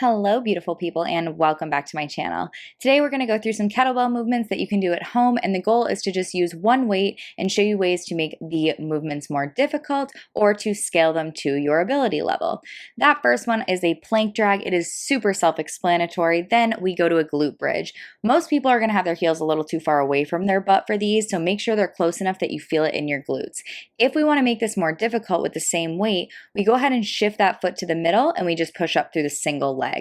Hello, beautiful people, and welcome back to my channel. Today we're going to go through some kettlebell movements that you can do at home, and the goal is to just use one weight and show you ways to make the movements more difficult or to scale them to your ability level. That first one is a plank drag. It is super self-explanatory. Then we go to a glute bridge. Most people are going to have their heels a little too far away from their butt for these, so make sure they're close enough that you feel it in your glutes. If we want to make this more difficult with the same weight, we go ahead and shift that foot to the middle and we just push up through the single leg.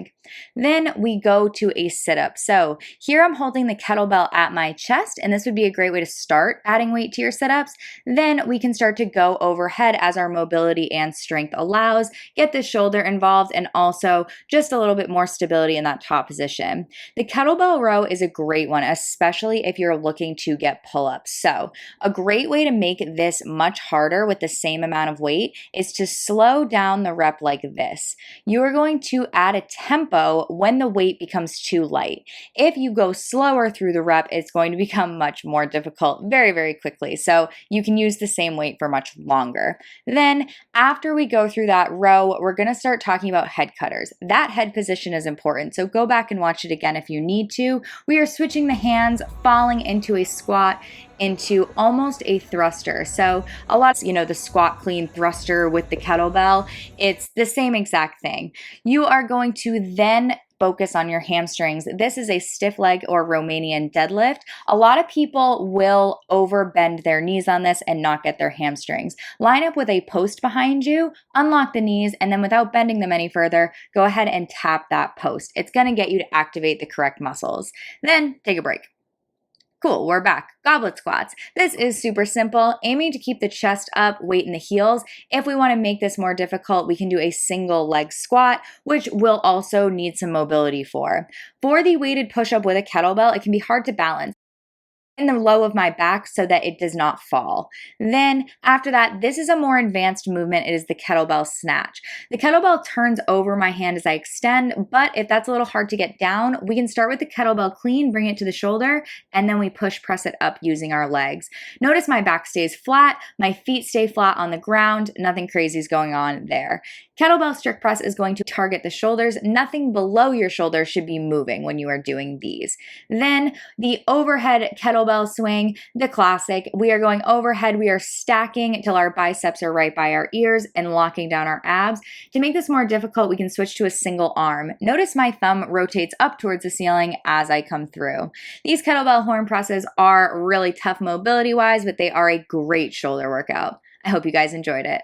Then we go to a sit-up. So here I'm holding the kettlebell at my chest, and this would be a great way to start adding weight to your sit-ups. Then we can start to go overhead as our mobility and strength allows, get the shoulder involved, and also just a little bit more stability in that top position. The kettlebell row is a great one, especially if you're looking to get pull-ups. So a great way to make this much harder with the same amount of weight is to slow down the rep like this. You are going to add a tempo when the weight becomes too light. If you go slower through the rep, it's going to become much more difficult very, very quickly. So you can use the same weight for much longer. Then after we go through that row, we're going to start talking about head cutters. That head position is important. So go back and watch it again if you need to. We are switching the hands, falling into a squat, into almost a thruster. So a lot, the squat clean thruster with the kettlebell, it's the same exact thing. You are going to then focus on your hamstrings. This is a stiff leg or Romanian deadlift. A lot of people will overbend their knees on this and not get their hamstrings. Line up with a post behind you, unlock the knees, and then without bending them any further, go ahead and tap that post. It's going to get you to activate the correct muscles. Then take a break. Cool, we're back. Goblet squats. This is super simple, aiming to keep the chest up, weight in the heels. If we want to make this more difficult, we can do a single leg squat, which we'll also need some mobility for. For the weighted push-up with a kettlebell, it can be hard to balance in the low of my back so that it does not fall. Then after that, this is a more advanced movement. It is the kettlebell snatch. The kettlebell turns over my hand as I extend, but if that's a little hard to get down, we can start with the kettlebell clean, bring it to the shoulder, and then we press it up using our legs. Notice my back stays flat, my feet stay flat on the ground, nothing crazy is going on there. Kettlebell strict press is going to target the shoulders. Nothing below your shoulder should be moving when you are doing these. Then the overhead kettlebell swing, the classic. We are going overhead. We are stacking until our biceps are right by our ears and locking down our abs. To make this more difficult, we can switch to a single arm. Notice my thumb rotates up towards the ceiling as I come through. These kettlebell horn presses are really tough mobility-wise, but they are a great shoulder workout. I hope you guys enjoyed it.